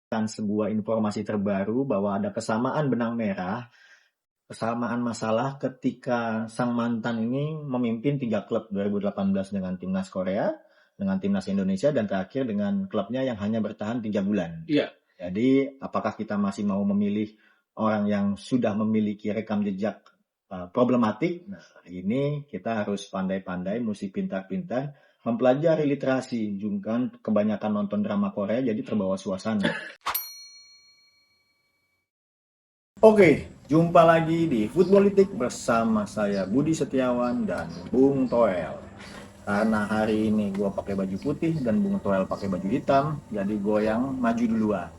Sebuah informasi terbaru bahwa ada kesamaan benang merah, kesamaan masalah ketika sang mantan ini memimpin 3 klub 2018 dengan timnas Korea, dengan timnas Indonesia, dan terakhir dengan klubnya yang hanya bertahan 3 bulan. Iya. Jadi apakah kita masih mau memilih orang yang sudah memiliki rekam jejak problematik? Nah, ini kita harus pandai-pandai, mesti pintar-pintar mempelajari literasi. Jangan kebanyakan nonton drama Korea jadi terbawa suasana. Oke, jumpa lagi di Footballitik bersama saya Budi Setiawan dan Bung Toel. Karena hari ini gue pakai baju putih dan Bung Toel pakai baju hitam, jadi gue yang maju duluan.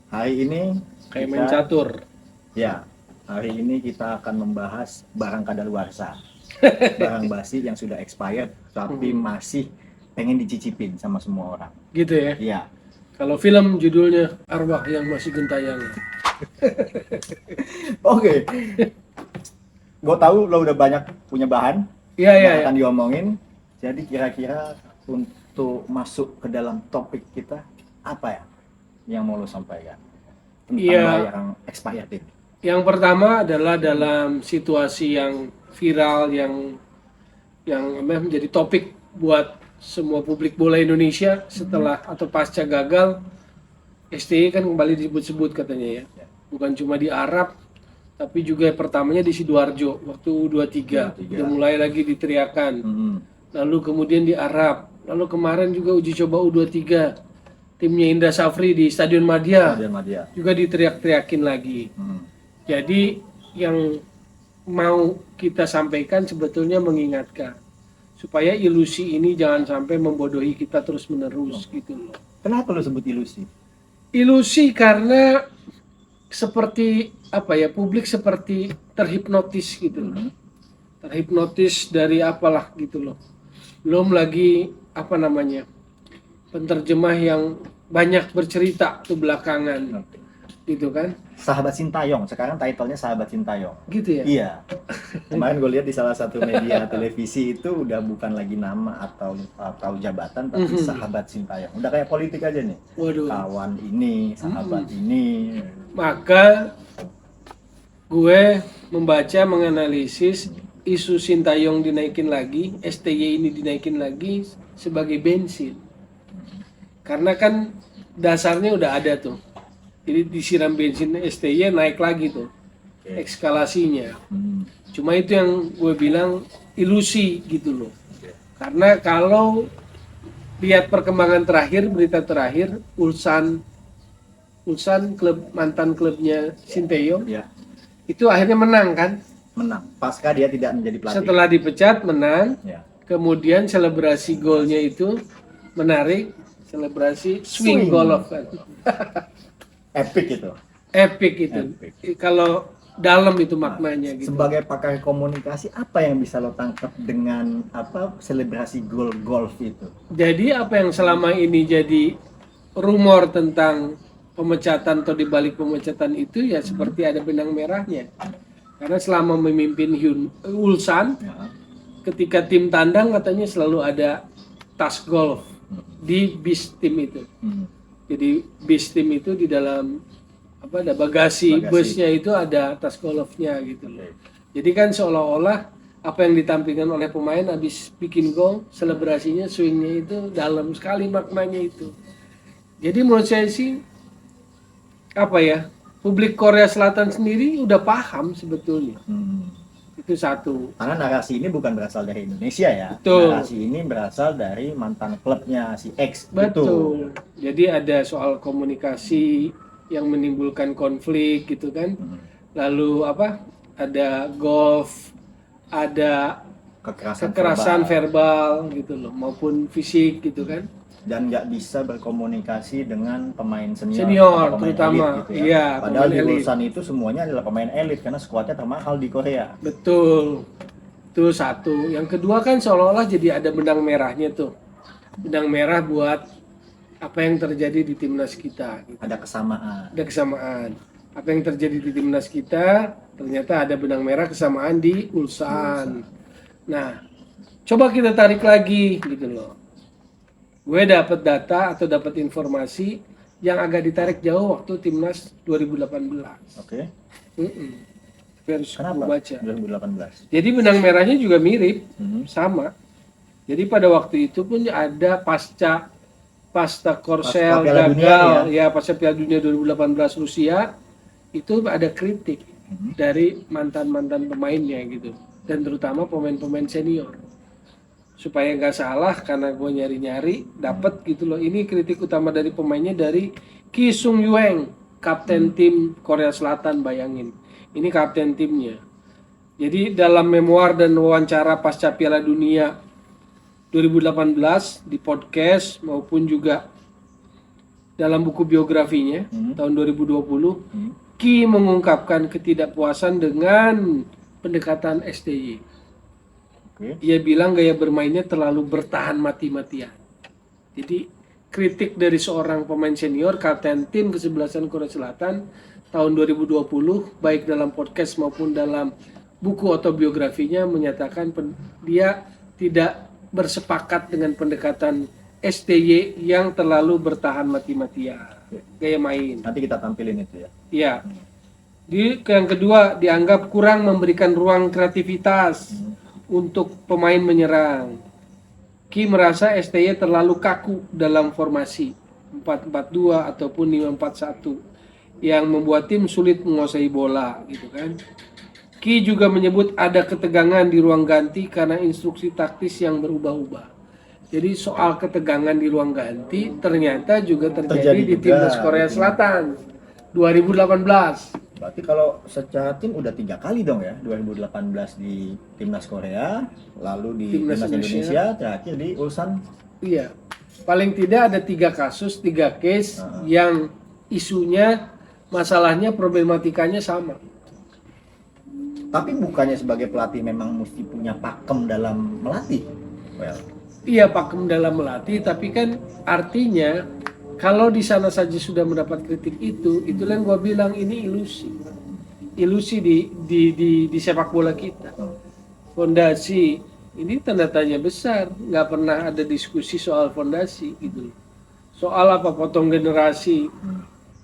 Hari ini Kayak main catur. Ya, hari ini kita akan membahas barang kadaluarsa. Barang basi yang sudah expired tapi masih pengen dicicipin sama semua orang. Gitu ya. Iya. Kalau film judulnya Arwah yang Masih Gentayang. Oke. Gue tahu lo udah banyak punya bahan Iya. akan diomongin. Jadi kira-kira untuk masuk ke dalam topik kita apa ya yang mau lo sampaikan tentang barang expired ini? Yang pertama adalah dalam situasi yang viral yang menjadi topik buat semua publik bola Indonesia setelah atau pasca gagal, STY kan kembali disebut-sebut katanya ya. Bukan cuma di Arab, tapi juga pertamanya di Sidoarjo waktu U23 udah mulai lagi diteriakan. Lalu kemudian di Arab, lalu kemarin juga uji coba U23 timnya Indra Safri di Stadion Madia juga diteriak-teriakin lagi. Jadi yang mau kita sampaikan sebetulnya mengingatkan supaya ilusi ini jangan sampai membodohi kita terus-menerus gitu loh. Kenapa lo sebut ilusi? Ilusi karena seperti apa ya, publik seperti terhipnotis gitu loh. Terhipnotis dari apalah gitu loh. Belum lagi apa namanya, penterjemah yang banyak bercerita tuh belakangan gitu kan. Sahabat Sintayong, sekarang titlenya Sahabat Sintayong. Gitu ya? Iya. Kemarin gue lihat di salah satu media televisi itu udah bukan lagi nama atau jabatan, tapi Sahabat Sintayong. Udah kayak politik aja nih. Waduh. Kawan ini, sahabat ini. Maka gue membaca, menganalisis isu Sintayong dinaikin lagi, STY ini dinaikin lagi sebagai bensin. Karena kan dasarnya udah ada tuh. Jadi disiram bensin STY naik lagi tuh eskalasinya. Cuma itu yang gue bilang ilusi gitu loh. Karena kalau lihat perkembangan terakhir, berita terakhir, Ulsan mantan klubnya Sinteyong itu akhirnya menang kan? Menang. Pasca dia tidak menjadi pelatih. Setelah dipecat menang. Kemudian selebrasi golnya itu menarik, selebrasi swing golf kan. Epic itu. Kalau dalam itu maknanya gitu. Sebagai pakar komunikasi, apa yang bisa lo tangkap dengan selebrasi golf itu? Jadi apa yang selama ini jadi rumor tentang pemecatan atau dibalik pemecatan itu ya seperti ada benang merahnya. Karena selama memimpin Ulsan, ketika tim tandang katanya selalu ada tas golf di bis tim itu. Jadi bis tim itu di dalam ada bagasi busnya itu ada tas golfnya gitu loh. Jadi kan seolah-olah apa yang ditampilkan oleh pemain habis bikin gol, selebrasinya, swingnya itu dalam sekali maknanya itu. Jadi menurut saya sih publik Korea Selatan sendiri udah paham sebetulnya. Itu satu. Karena narasi ini bukan berasal dari Indonesia ya. Betul. Narasi ini berasal dari mantan klubnya si X. Betul. Jadi ada soal komunikasi yang menimbulkan konflik gitu kan. Lalu ada golf, ada kekerasan verbal gitu loh, maupun fisik gitu kan. Dan nggak bisa berkomunikasi dengan pemain senior terutama elit, gitu ya. Padahal di Ulsan itu semuanya adalah pemain elit karena skuadnya termahal di Korea. Betul, itu satu. Yang kedua kan seolah-olah jadi ada benang merahnya tuh, benang merah buat apa yang terjadi di timnas kita gitu. Ada kesamaan apa yang terjadi di timnas kita ternyata ada benang merah kesamaan di Ulsan. Nah, coba kita tarik lagi gitu loh. Gue dapat data atau dapat informasi yang agak ditarik jauh waktu timnas 2018. Oke. Harus Kenapa? baca. 2018. Jadi benang merahnya juga mirip, Mhm. sama. Jadi pada waktu itu pun ada pasca Korsel Piala Dunia gagal, nih ya pasca Piala Dunia 2018 Rusia, itu ada kritik dari mantan-mantan pemainnya gitu, dan terutama pemain-pemain senior. Supaya nggak salah, karena gue nyari-nyari, dapet gitu loh. Ini kritik utama dari pemainnya dari Ki Sung Yueng, kapten tim Korea Selatan, bayangin. Ini kapten timnya. Jadi dalam memoir dan wawancara pasca Piala Dunia 2018 di podcast maupun juga dalam buku biografinya tahun 2020, Ki mengungkapkan ketidakpuasan dengan pendekatan STY. Oke. Ia bilang gaya bermainnya terlalu bertahan mati-matian. Jadi kritik dari seorang pemain senior kapten tim kesebelasan Korea Selatan tahun 2020, baik dalam podcast maupun dalam buku autobiografinya, menyatakan dia tidak bersepakat dengan pendekatan STY yang terlalu bertahan mati-matian gaya main. Nanti kita tampilin itu ya. Ya. Yang kedua, dianggap kurang memberikan ruang kreativitas untuk pemain menyerang. Ki merasa STY terlalu kaku dalam formasi 4-4-2 ataupun 5-4-1 yang membuat tim sulit menguasai bola gitu kan. Ki juga menyebut ada ketegangan di ruang ganti karena instruksi taktis yang berubah-ubah. Jadi soal ketegangan di ruang ganti ternyata juga terjadi di juga timnas Korea di Selatan 2018. Berarti kalau secara tim udah 3 kali dong ya, 2018 di timnas Korea, lalu di Timnas timnas Indonesia, terakhir di Ulsan. Iya, paling tidak ada 3 kasus, 3 case yang isunya, masalahnya, problematikanya sama. Tapi bukannya sebagai pelatih memang mesti punya pakem dalam melatih? Well, Iya, pakem dalam melatih, tapi kan artinya kalau di sana saja sudah mendapat kritik itu yang gua bilang ini ilusi di sepak bola kita. Fondasi ini tanda tanya besar, nggak pernah ada diskusi soal fondasi gitu. Soal apa potong generasi.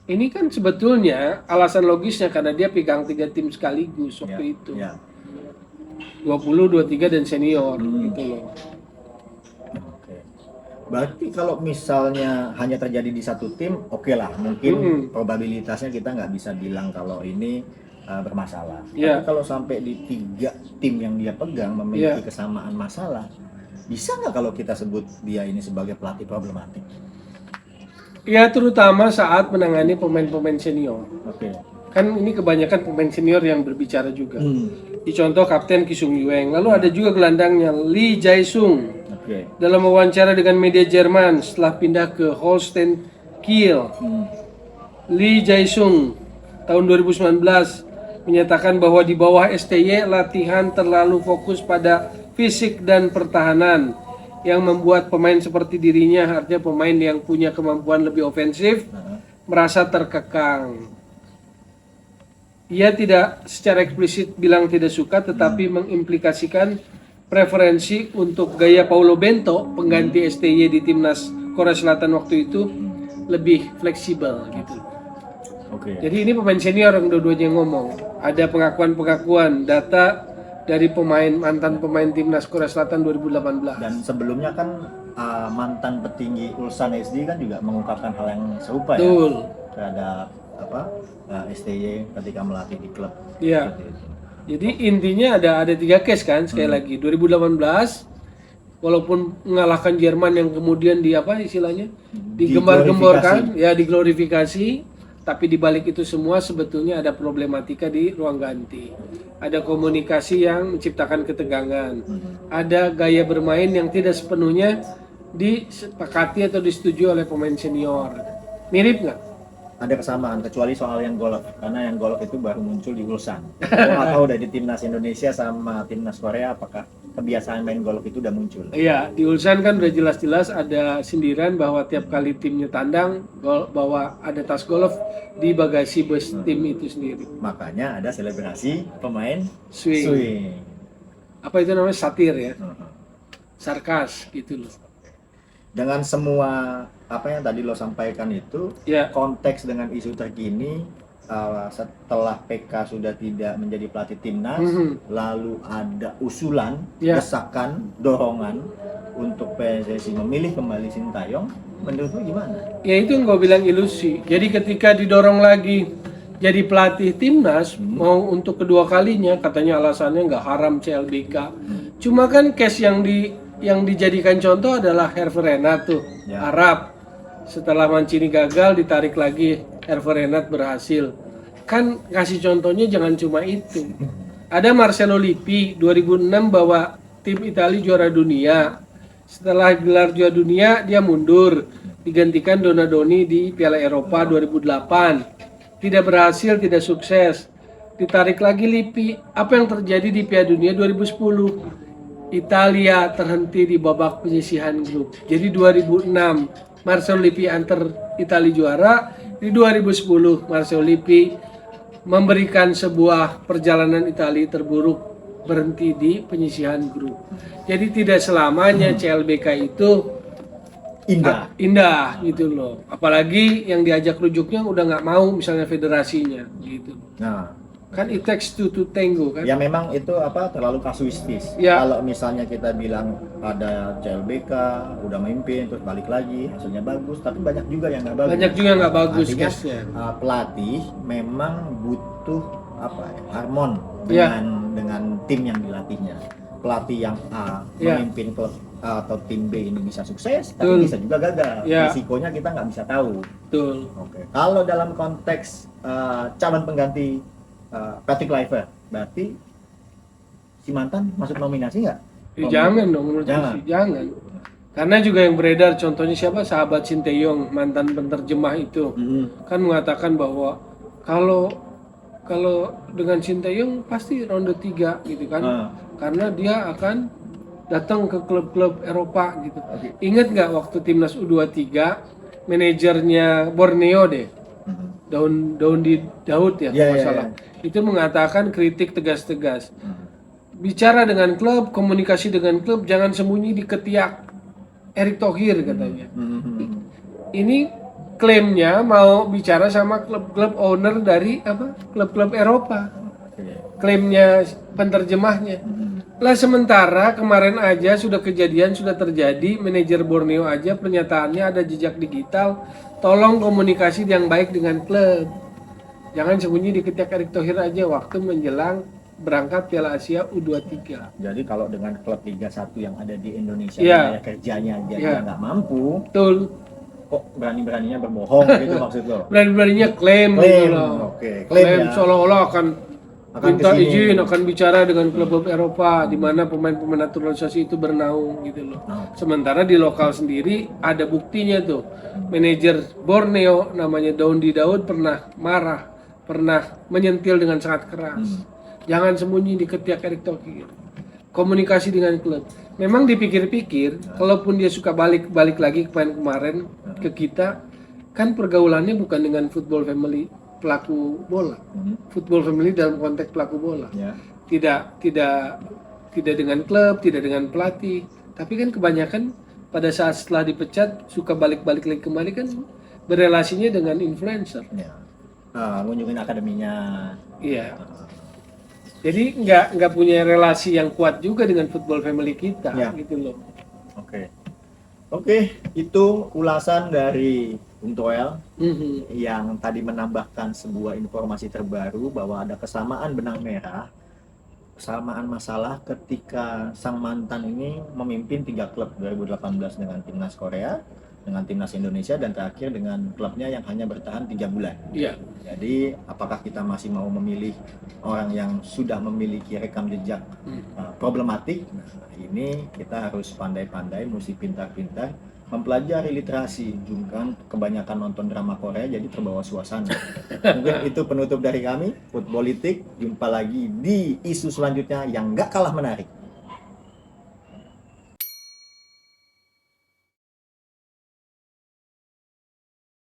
Ini kan sebetulnya alasan logisnya karena dia pegang 3 tim sekaligus waktu itu. ya. 20, 23 dan senior gitu loh. Oke. Berarti kalau misalnya hanya terjadi di satu tim, oke lah, mungkin probabilitasnya kita nggak bisa bilang kalau ini bermasalah. Ya. Tapi kalau sampai di 3 tim yang dia pegang memiliki kesamaan masalah, bisa nggak kalau kita sebut dia ini sebagai pelatih problematik? Ya, terutama saat menangani pemain-pemain senior. Oke. Kan ini kebanyakan pemain senior yang berbicara juga. Di contoh Kapten Ki Sung Yueng. Lalu ada juga gelandangnya Lee Jae-sung. Oke. Dalam wawancara dengan media Jerman setelah pindah ke Holstein Kiel, Lee Jae-sung tahun 2019 menyatakan bahwa di bawah STY latihan terlalu fokus pada fisik dan pertahanan yang membuat pemain seperti dirinya, artinya pemain yang punya kemampuan lebih ofensif, merasa terkekang. Ia tidak secara eksplisit bilang tidak suka, tetapi mengimplikasikan preferensi untuk gaya Paulo Bento, pengganti STY di timnas Korea Selatan waktu itu, lebih fleksibel gitu. Oke. Jadi ini pemain senior yang dua-duanya ngomong. Ada pengakuan data dari mantan pemain timnas Korea Selatan 2018. Dan sebelumnya kan mantan petinggi Ulsan SD kan juga mengungkapkan hal yang serupa Betul. ya terhadap STY ketika melatih di klub. Iya. Seperti itu. Jadi intinya ada 3 case kan, sekali lagi 2018 walaupun mengalahkan Jerman yang kemudian istilahnya digembar-gemborkan, ya diglorifikasi, tapi di balik itu semua sebetulnya ada problematika di ruang ganti. Ada komunikasi yang menciptakan ketegangan. Ada gaya bermain yang tidak sepenuhnya disepakati atau disetujui oleh pemain senior. Mirip nggak? Ada kesamaan kecuali soal yang golf, karena yang golf itu baru muncul di Ulsan. Nggak tahu dari timnas Indonesia sama timnas Korea apakah kebiasaan main golf itu udah muncul. Iya, di Ulsan kan udah jelas-jelas ada sindiran bahwa tiap kali timnya tandang bawa ada tas golf di bagasi bus tim itu sendiri. Makanya ada selebrasi pemain Swing. swing. Apa itu namanya, satir ya, sarkas gitu loh. Dengan semua apa yang tadi lo sampaikan itu Ya. konteks dengan isu terkini setelah PK sudah tidak menjadi pelatih timnas, lalu ada usulan, Ya. desakan, dorongan untuk PSSI memilih kembali Sintayong. Menurut lo gimana? Ya itu yang gue bilang ilusi. Jadi ketika didorong lagi jadi pelatih timnas mau untuk kedua kalinya, katanya alasannya nggak haram CLBK. Cuma kan case yang dijadikan contoh adalah Herve Renat tuh, Ya. Arab. Setelah Mancini gagal ditarik lagi, Herve Renat berhasil. Kan kasih contohnya jangan cuma itu. Ada Marcelo Lippi 2006 bawa tim Italia juara dunia. Setelah gelar juara dunia dia mundur, digantikan Donadoni di Piala Eropa 2008. Tidak berhasil, tidak sukses. Ditarik lagi Lippi. Apa yang terjadi di Piala Dunia 2010? Italia terhenti di babak penyisihan grup. Jadi 2006 Marcelo Lippi antar Italia juara. Di 2010 Marcelo Lippi memberikan sebuah perjalanan Italia terburuk, berhenti di penyisihan grup. Jadi tidak selamanya CLBK itu indah gitu loh. Apalagi yang diajak rujuknya udah nggak mau, misalnya federasinya gitu. Nah, Kan it takes two to tango kan. ya memang itu terlalu kasuistis. Ya. Kalau misalnya kita bilang ada CLBK udah memimpin terus balik lagi hasilnya bagus, tapi banyak juga yang nggak bagus. Banyak juga yang nggak bagus Artinya, case-nya. pelatih memang butuh harmon Ya. dengan tim yang dilatihnya. Pelatih yang A Ya. memimpin klub A atau tim B ini bisa sukses, tapi Betul. bisa juga gagal. Ya. Risikonya kita nggak bisa tahu. Betul. Oke. Kalau dalam konteks calon pengganti Patrick Kluivert, berarti si mantan masuk nominasi nggak? Jangan dong menurut Jangan. saya, jangan. Karena juga yang beredar contohnya siapa, sahabat Sinteyong, mantan penerjemah itu kan mengatakan bahwa kalau dengan Sinteyong pasti ronde 3 gitu kan. Karena dia akan datang ke klub-klub Eropa gitu. Oke. Ingat nggak waktu timnas U23 manajernya Borneo deh, Daud ya Iya, kalau nggak iya, salah. Itu mengatakan kritik tegas-tegas. Bicara dengan klub, komunikasi dengan klub, jangan sembunyi di ketiak Erick Thohir katanya. Ini klaimnya mau bicara sama klub-klub owner dari klub-klub Eropa. Klaimnya penerjemahnya. Lah sementara kemarin aja sudah kejadian, sudah terjadi, manajer Borneo aja pernyataannya ada jejak digital. Tolong komunikasi yang baik dengan klub. Jangan sembunyi di ketiak Erick Thohir aja waktu menjelang berangkat Piala Asia U23. Jadi kalau dengan klub Liga 1 yang ada di Indonesia, Iya. ya kerjanya aja Iya. dia nggak mampu, Betul. kok berani-beraninya berbohong gitu maksud lo? Berani-beraninya klaim gitu Klaim, loh. oke. Klaim ya. Seolah-olah akan minta kesini. izin, akan bicara dengan klub Eropa di mana pemain-pemain naturalisasi itu bernaung gitu loh. Sementara di lokal sendiri ada buktinya tuh. Manajer Borneo namanya Daud pernah marah, pernah menyentil dengan sangat keras. Jangan sembunyi di ketiak Erick Thohir. Komunikasi dengan klub. Memang dipikir-pikir, kalaupun dia suka balik lagi kemarin ke kita, kan pergaulannya bukan dengan football family pelaku bola. Football family dalam konteks pelaku bola. Ya. Tidak dengan klub, tidak dengan pelatih. Tapi kan kebanyakan pada saat setelah dipecat suka balik lagi kembali kan berelasinya dengan influencer. Ya. Ngunjungin akademinya. Iya. Jadi nggak punya relasi yang kuat juga dengan football family kita, Ya. gitu loh. Oke, itu ulasan dari Bung Toel Mhm. yang tadi menambahkan sebuah informasi terbaru bahwa ada kesamaan benang merah, kesamaan masalah ketika sang mantan ini memimpin 3 klub 2018 dengan timnas Korea, dengan timnas Indonesia, dan terakhir dengan klubnya yang hanya bertahan 3 bulan. Iya. Jadi apakah kita masih mau memilih orang yang sudah memiliki rekam jejak problematik? Nah, ini kita harus pandai-pandai, mesti pintar-pintar mempelajari literasi. Jangan kebanyakan nonton drama Korea jadi terbawa suasana. Mungkin itu penutup dari kami, Footballitik. Jumpa lagi di isu selanjutnya yang nggak kalah menarik.